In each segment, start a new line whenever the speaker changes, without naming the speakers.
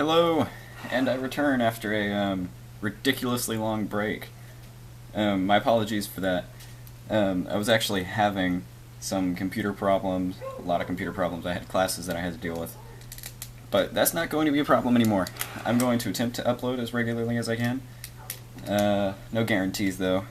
Hello, and I return after a ridiculously long break. My apologies for that. I was actually having some computer problems, a lot of computer problems. I had classes that I had to deal with. But that's not going to be a problem anymore. I'm going to attempt to upload as regularly as I can. No guarantees, though.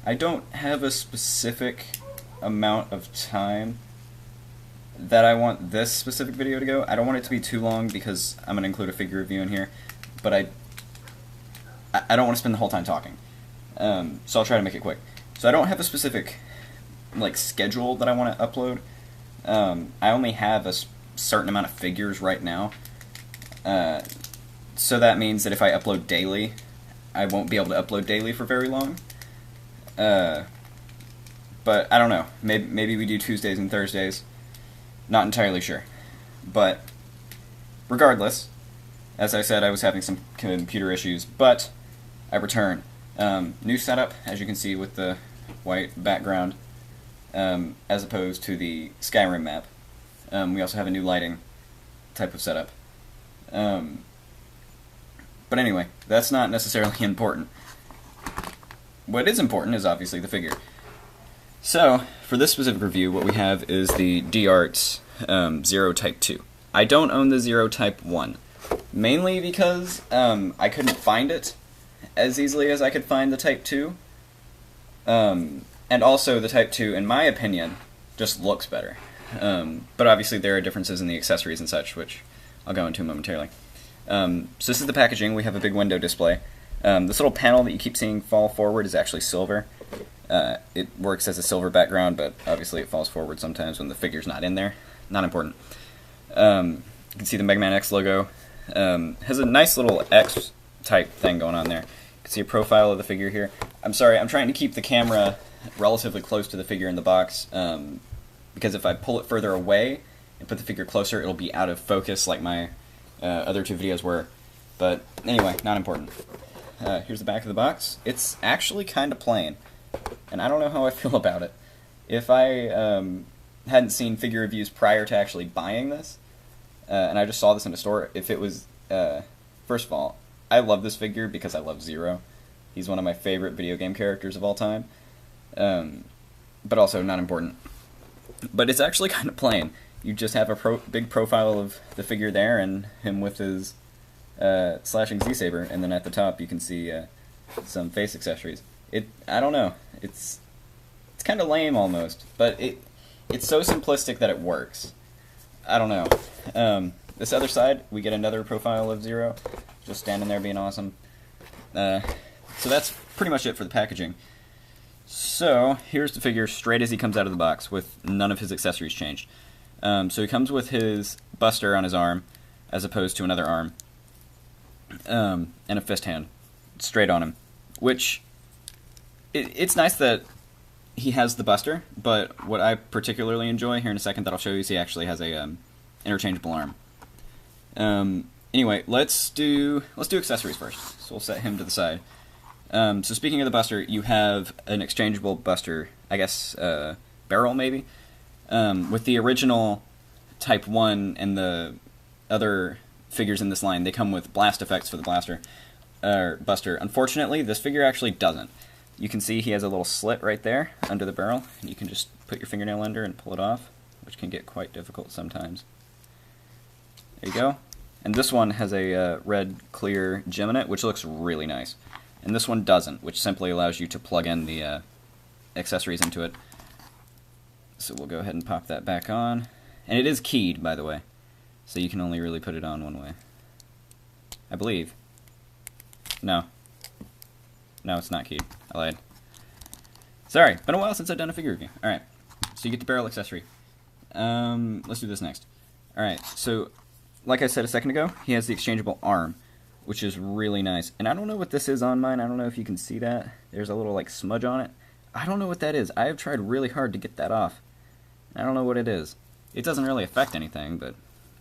I don't have a specific amount of time that I want this specific video to go. I don't want it to be too long because I'm going to include a figure review in here, but I don't want to spend the whole time talking. So I'll try to make it quick. So I don't have a specific schedule that I want to upload. I only have a certain amount of figures right now. So that means that if I upload daily, I won't be able to upload daily for very long. But I don't know. Maybe we do Tuesdays and Thursdays. Not entirely sure. But regardless, as I said, I was having some computer issues, but I return. New setup, as you can see with the white background, as opposed to the Skyrim map. We also have a new lighting type of setup. But anyway, that's not necessarily important. What is important is obviously the figure. So, for this specific review, what we have is the D-Arts Zero Type 2. I don't own the Zero Type 1, mainly because I couldn't find it as easily as I could find the Type 2. And also, the Type 2, in my opinion, just looks better. But obviously there are differences in the accessories and such, which I'll go into momentarily. So this is the packaging. We have a big window display. This little panel that you keep seeing fall forward is actually silver. It works as a silver background, but obviously it falls forward sometimes when the figure's not in there. Not important. You can see the Mega Man X logo. Has a nice little X type thing going on there. You can see a profile of the figure here. I'm sorry, I'm trying to keep the camera relatively close to the figure in the box, because if I pull it further away and put the figure closer, it'll be out of focus like my other two videos were. But anyway, not important. Here's the back of the box. It's actually kind of plain, and I don't know how I feel about it. If I hadn't seen figure reviews prior to actually buying this, and I just saw this in a store, if it was, first of all, I love this figure because I love Zero. He's one of my favorite video game characters of all time, but also not important. But it's actually kind of plain. You just have a big profile of the figure there, and him with his slashing Z-Saber, and then at the top you can see some face accessories. I don't know. It's kind of lame almost, but it's so simplistic that it works. I don't know. This other side, we get another profile of Zero, just standing there being awesome. So that's pretty much it for the packaging. So here's the figure straight as he comes out of the box, with none of his accessories changed. So he comes with his buster on his arm, as opposed to another arm, and a fist hand straight on him. Which, it's nice that he has the buster, but what I particularly enjoy, here in a second that I'll show you, is he actually has a interchangeable arm. Anyway, let's do accessories first. So we'll set him to the side. So speaking of the buster, you have an exchangeable buster, I guess, barrel maybe, with the original Type 1 and the other figures in this line. They come with blast effects for the buster. Unfortunately, this figure actually doesn't. You can see he has a little slit right there under the barrel, and you can just put your fingernail under and pull it off, which can get quite difficult sometimes. There you go. And this one has a red clear gem in it, which looks really nice. And this one doesn't, which simply allows you to plug in the accessories into it. So we'll go ahead and pop that back on. And it is keyed, by the way, so you can only really put it on one way. I believe. No. No, it's not keyed. I lied. Sorry, been a while since I've done a figure review. Alright, so you get the barrel accessory. Let's do this next. Alright, so, like I said a second ago, he has the exchangeable arm, which is really nice. And I don't know what this is on mine. I don't know if you can see that. There's a little, smudge on it. I don't know what that is. I have tried really hard to get that off. I don't know what it is. It doesn't really affect anything, but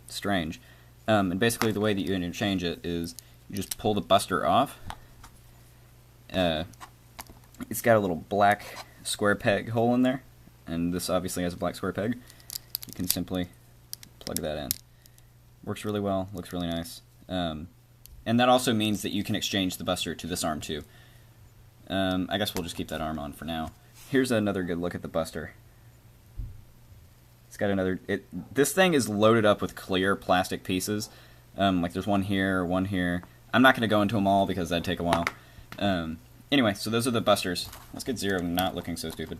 it's strange. And basically the way that you interchange it is you just pull the buster off. It's got a little black square peg hole in there, and this obviously has a black square peg. You can simply plug that in. Works really well, looks really nice. And that also means that you can exchange the Buster to this arm too. I guess we'll just keep that arm on for now. Here's another good look at the Buster. It's got another... This thing is loaded up with clear plastic pieces. Like there's one here, one here. I'm not going to go into them all because that'd take a while. Anyway, so those are the Busters. Let's get Zero not looking so stupid.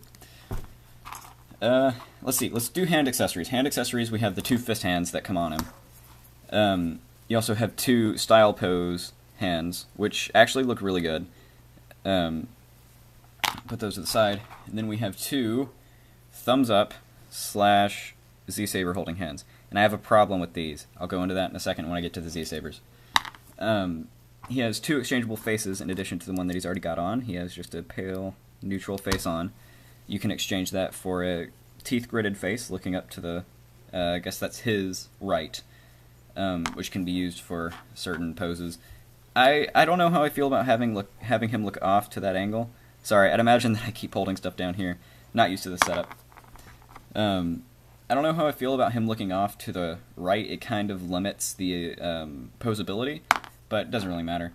Let's see. Let's do hand accessories. Hand accessories, we have the 2 fist hands that come on him. You also have 2 style pose hands, which actually look really good. Put those to the side. And then we have 2 thumbs up / Z-Saber holding hands. And I have a problem with these. I'll go into that in a second when I get to the Z-Sabers. He has 2 exchangeable faces in addition to the one that he's already got on. He has just a pale, neutral face on. You can exchange that for a teeth-gritted face looking up to the, I guess that's his right, which can be used for certain poses. I don't know how I feel about having him look off to that angle. Sorry, I'd imagine that I keep holding stuff down here. Not used to this setup. I don't know how I feel about him looking off to the right. It kind of limits the posability, but it doesn't really matter.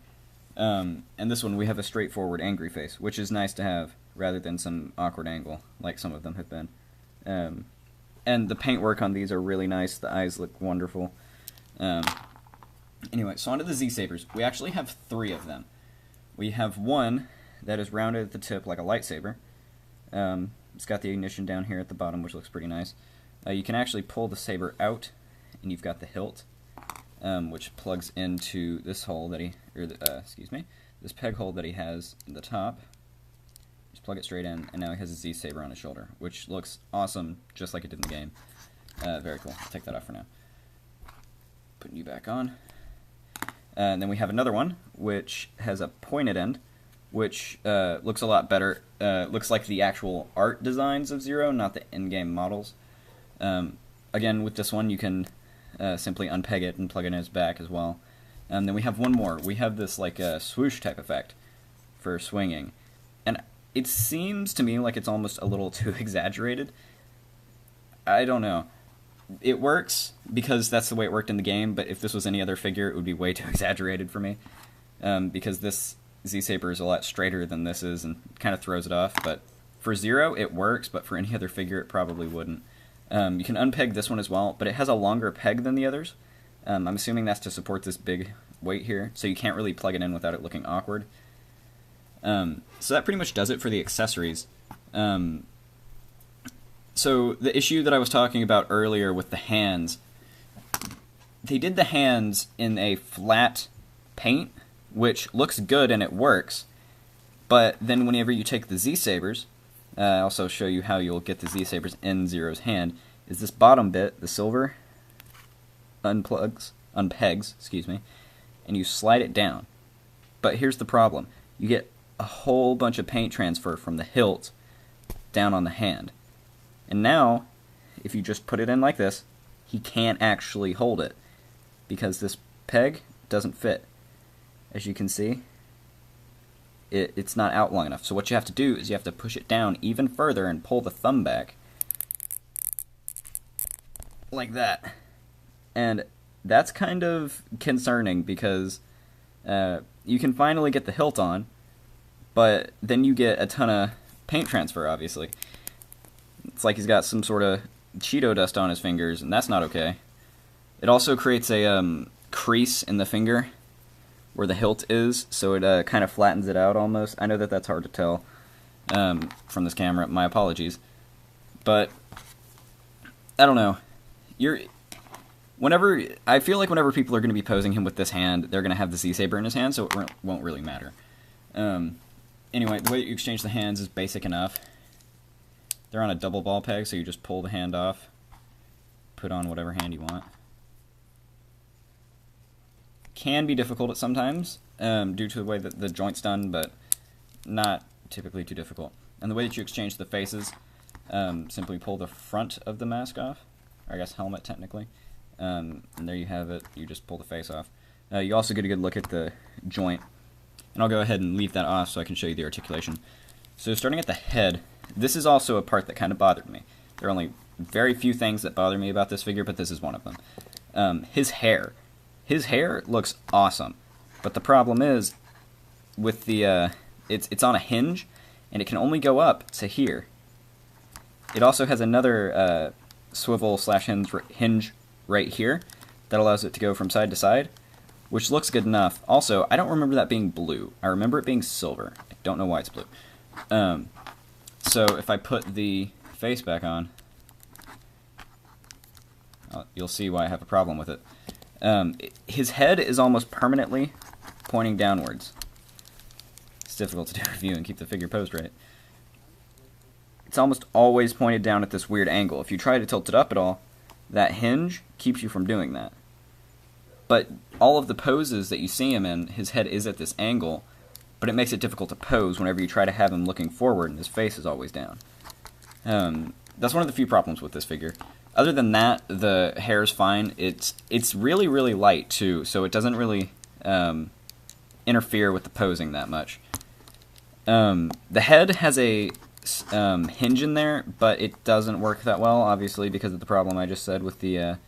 And this one, we have a straightforward angry face, which is nice to have, rather than some awkward angle, like some of them have been. And the paintwork on these are really nice. The eyes look wonderful. Anyway, so on to the Z-Sabers. We actually have 3 of them. We have one that is rounded at the tip like a lightsaber. It's got the ignition down here at the bottom, which looks pretty nice. You can actually pull the saber out, and you've got the hilt, which plugs into this hole that this peg hole that he has in the top. Just plug it straight in, and now he has a Z-Saber on his shoulder, which looks awesome, just like it did in the game. Very cool. I'll take that off for now. Putting you back on. And then we have another one, which has a pointed end, which looks a lot better. Looks like the actual art designs of Zero, not the in-game models. Again, with this one, you can simply unpeg it and plug it in his back as well. Then we have one more. We have this like swoosh type effect for swinging. And it seems to me like it's almost a little too exaggerated. I don't know. It works because that's the way it worked in the game, but if this was any other figure, it would be way too exaggerated for me. Because this Z-Saber is a lot straighter than this is and kind of throws it off. But for Zero, it works, but for any other figure, it probably wouldn't. You can unpeg this one as well, but it has a longer peg than the others. I'm assuming that's to support this big weight here, so you can't really plug it in without it looking awkward. So that pretty much does it for the accessories. So the issue that I was talking about earlier with the hands, they did the hands in a flat paint, which looks good and it works, but then whenever you take the Z-Sabers, I'll also show you how you'll get the Z-Sabers in Zero's hand, is this bottom bit, the silver, unpegs, and you slide it down. But here's the problem. You get a whole bunch of paint transfer from the hilt down on the hand. And now, if you just put it in like this, he can't actually hold it, because this peg doesn't fit. As you can see, it's not out long enough. So what you have to do is you have to push it down even further and pull the thumb back. Like that. And that's kind of concerning because you can finally get the hilt on, but then you get a ton of paint transfer, obviously. It's like he's got some sort of Cheeto dust on his fingers, and that's not okay. It also creates a crease in the finger where the hilt is, so it kind of flattens it out almost. I know that that's hard to tell from this camera. My apologies. But I don't know. I feel like whenever people are going to be posing him with this hand, they're going to have the Z-Saber in his hand, so it won't really matter. Anyway, the way that you exchange the hands is basic enough. They're on a double ball peg, so you just pull the hand off, put on whatever hand you want. Can be difficult at sometimes, due to the way that the joint's done, but not typically too difficult. And the way that you exchange the faces, simply pull the front of the mask off, or I guess helmet technically, and there you have it. You just pull the face off. You also get a good look at the joint, and I'll go ahead and leave that off so I can show you the articulation. So starting at the head, this is also a part that kind of bothered me. There are only very few things that bother me about this figure, but this is one of them. His hair. His hair looks awesome, but the problem is with the it's on a hinge, and it can only go up to here. It also has another swivel slash hinge right here that allows it to go from side to side, which looks good enough. Also, I don't remember that being blue. I remember it being silver. I don't know why it's blue. So if I put the face back on, you'll see why I have a problem with it. His head is almost permanently pointing downwards. It's difficult to do a review and keep the figure posed right. It's almost always pointed down at this weird angle. If you try to tilt it up at all, that hinge keeps you from doing that. But all of the poses that you see him in, his head is at this angle, but it makes it difficult to pose whenever you try to have him looking forward and his face is always down. That's one of the few problems with this figure. Other than that, the hair's fine. It's really, really light, too, so it doesn't really interfere with the posing that much. The head has a hinge in there, but it doesn't work that well, obviously, because of the problem I just said with the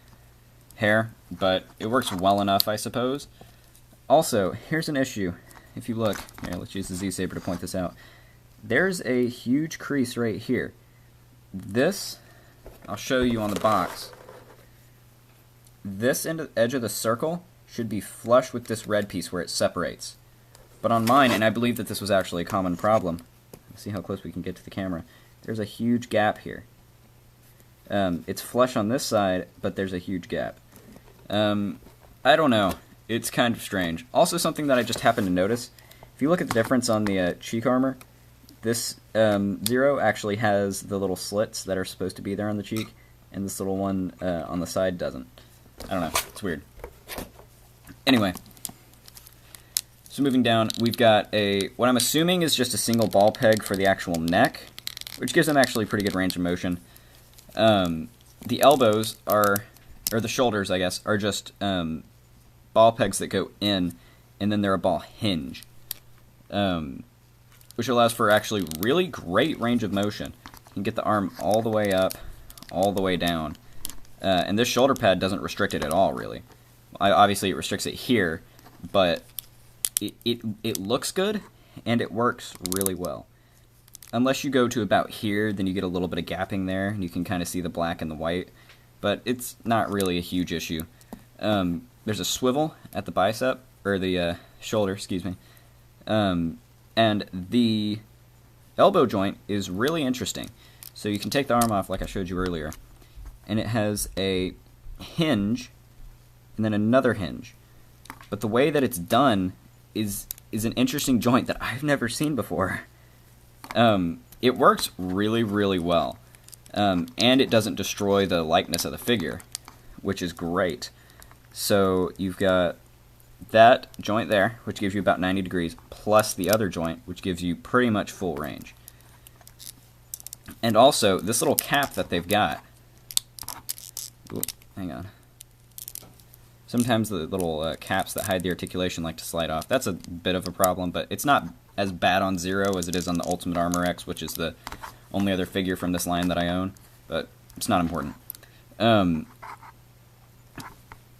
hair, but it works well enough, I suppose. Also, here's an issue. If you look, here, let's use the Z-Saber to point this out. There's a huge crease right here. This, I'll show you on the box. This edge of the circle should be flush with this red piece where it separates. But on mine, and I believe that this was actually a common problem, let's see how close we can get to the camera, there's a huge gap here. It's flush on this side, but there's a huge gap. I don't know. It's kind of strange. Also, something that I just happened to notice, if you look at the difference on the cheek armor, this Zero actually has the little slits that are supposed to be there on the cheek, and this little one on the side doesn't. I don't know. It's weird. Anyway, so moving down, we've got what I'm assuming is just a single ball peg for the actual neck, which gives them actually pretty good range of motion. The elbows or the shoulders, I guess, are just ball pegs that go in, and then they're a ball hinge, which allows for actually really great range of motion. You can get the arm all the way up, all the way down, and this shoulder pad doesn't restrict it at all, really. Obviously, it restricts it here, but it looks good, and it works really well. Unless you go to about here, then you get a little bit of gapping there, and you can kind of see the black and the white, but it's not really a huge issue. There's a swivel at the bicep, or the shoulder, excuse me, and the elbow joint is really interesting. So you can take the arm off like I showed you earlier, and it has a hinge, and then another hinge. But the way that it's done is an interesting joint that I've never seen before. It works really, really well, and it doesn't destroy the likeness of the figure, which is great. So you've got that joint there, which gives you about 90 degrees, plus the other joint, which gives you pretty much full range. And also, this little cap that they've got. Ooh, hang on. Sometimes the little caps that hide the articulation like to slide off. That's a bit of a problem, but it's not as bad on Zero as it is on the Ultimate Armor X, which is the only other figure from this line that I own, but it's not important.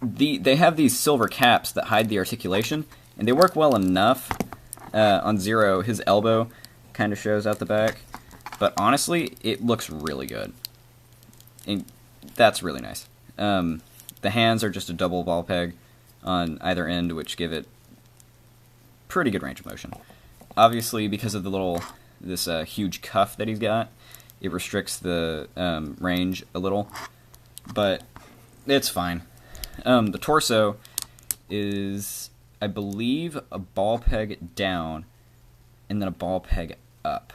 They have these silver caps that hide the articulation, and they work well enough. On Zero, his elbow kind of shows out the back, but honestly, it looks really good. And that's really nice. The hands are just a double ball peg on either end, which give it pretty good range of motion. Obviously, because of this huge cuff that he's got, it restricts the range a little, but it's fine. The torso is, I believe, a ball peg down and then a ball peg up.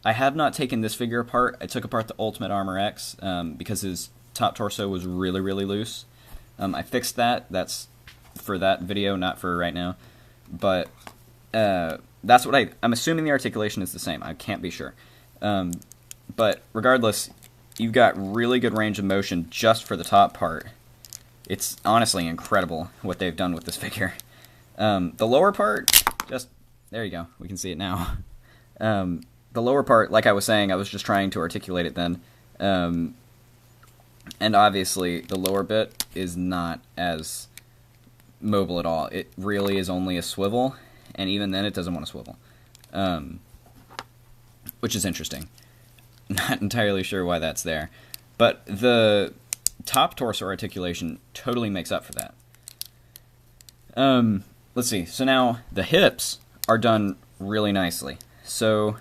I have not taken this figure apart. I took apart the Ultimate Armor X because his top torso was really, really loose. I fixed that. That's for that video, not for right now. But that's what I'm assuming the articulation is the same. I can't be sure. But regardless, you've got really good range of motion just for the top part. It's honestly incredible what they've done with this figure. The lower part, there you go. We can see it now. The lower part, like I was saying, I was just trying to articulate it then. And obviously, the lower bit is not as mobile at all. It really is only a swivel, and even then it doesn't want to swivel, which is interesting. Not entirely sure why that's there, but the top torso articulation totally makes up for that. Let's see. So now the hips are done really nicely. So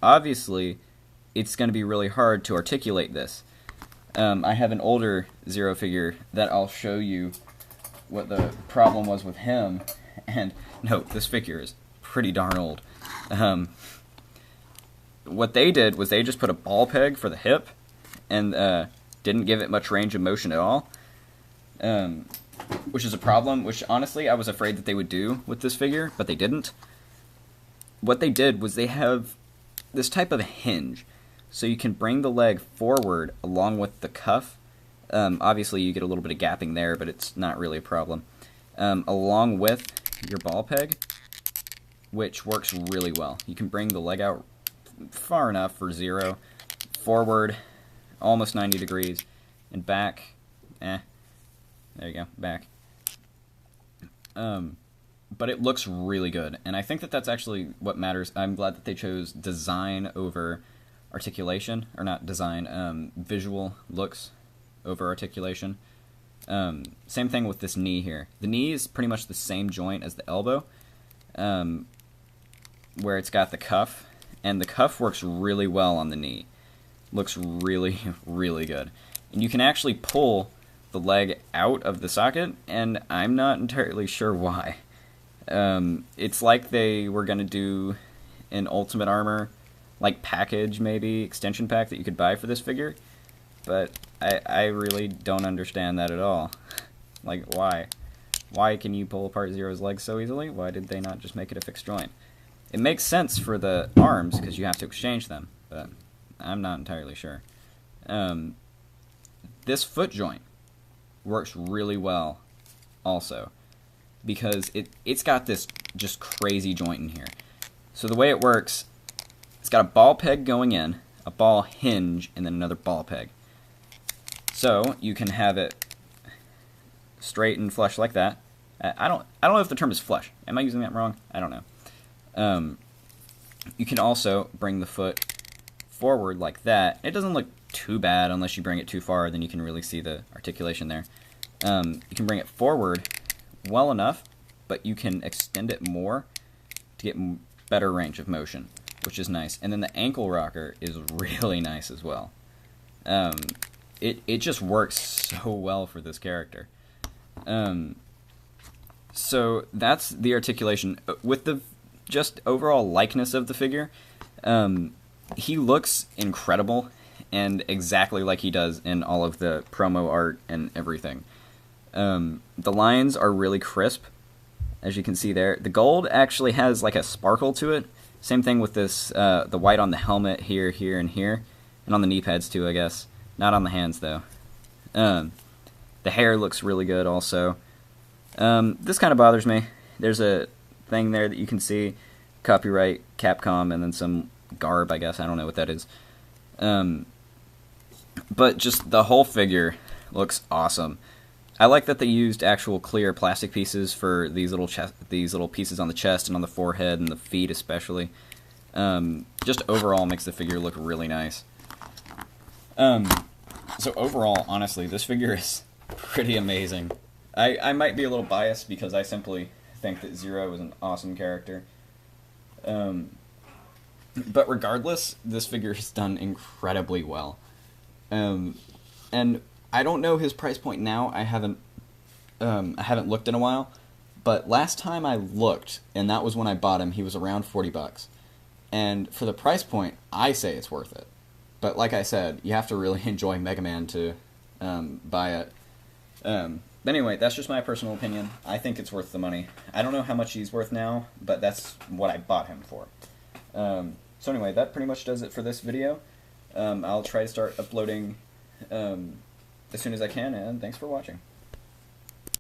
obviously it's going to be really hard to articulate this. I have an older Zero figure that I'll show you what the problem was with him. And note, this figure is pretty darn old. What they did was they just put a ball peg for the hip and didn't give it much range of motion at all, which is a problem, which honestly I was afraid that they would do with this figure, but they didn't. What they did was they have this type of hinge, so you can bring the leg forward along with the cuff. Obviously you get a little bit of gapping there, but it's not really a problem. Along with your ball peg, which works really well. You can bring the leg out far enough for Zero, forward almost 90 degrees, and back, there you go, back. But it looks really good, and I think that that's actually what matters. I'm glad that they chose design over articulation, or not design, visual looks over articulation. Same thing with this knee here. The knee is pretty much the same joint as the elbow, where it's got the cuff, and the cuff works really well on the knee. Looks really, really good. And you can actually pull the leg out of the socket, and I'm not entirely sure why. It's like they were going to do an Ultimate Armor like package, maybe, extension pack that you could buy for this figure, but I really don't understand that at all. Like, why? Why can you pull apart Zero's legs so easily? Why did they not just make it a fixed joint? It makes sense for the arms, because you have to exchange them, but I'm not entirely sure. This foot joint works really well also, because it's got this just crazy joint in here. So the way it works, it's got a ball peg going in, a ball hinge, and then another ball peg. So you can have it straight and flush like that. I don't know if the term is flush. Am I using that wrong? I don't know. You can also bring the foot forward like that. It doesn't look too bad unless you bring it too far, then you can really see the articulation there. You can bring it forward well enough, but you can extend it more to get better range of motion, which is nice. And then the ankle rocker is really nice as well. It just works so well for this character. So that's the articulation. With the just overall likeness of the figure, he looks incredible and exactly like he does in all of the promo art and everything. The lines are really crisp, as you can see there. The gold actually has like a sparkle to it. Same thing with this, the white on the helmet here, here, and here. And on the knee pads too, I guess. Not on the hands though. The hair looks really good also. This kind of bothers me. There's a thing there that you can see, copyright Capcom, and then some garb, I guess. I don't know what that is. But just the whole figure looks awesome. I like that they used actual clear plastic pieces for these little pieces on the chest and on the forehead and the feet especially. Just overall makes the figure look really nice. So overall, honestly, this figure is pretty amazing. I might be a little biased because I simply think that Zero is an awesome character. But regardless, this figure is done incredibly well. And I don't know his price point now. I haven't looked in a while. But last time I looked, and that was when I bought him, he was around $40. And for the price point, I say it's worth it. But like I said, you have to really enjoy Mega Man to buy it. But anyway, that's just my personal opinion. I think it's worth the money. I don't know how much he's worth now, but that's what I bought him for. So anyway, that pretty much does it for this video. I'll try to start uploading as soon as I can, and thanks for watching.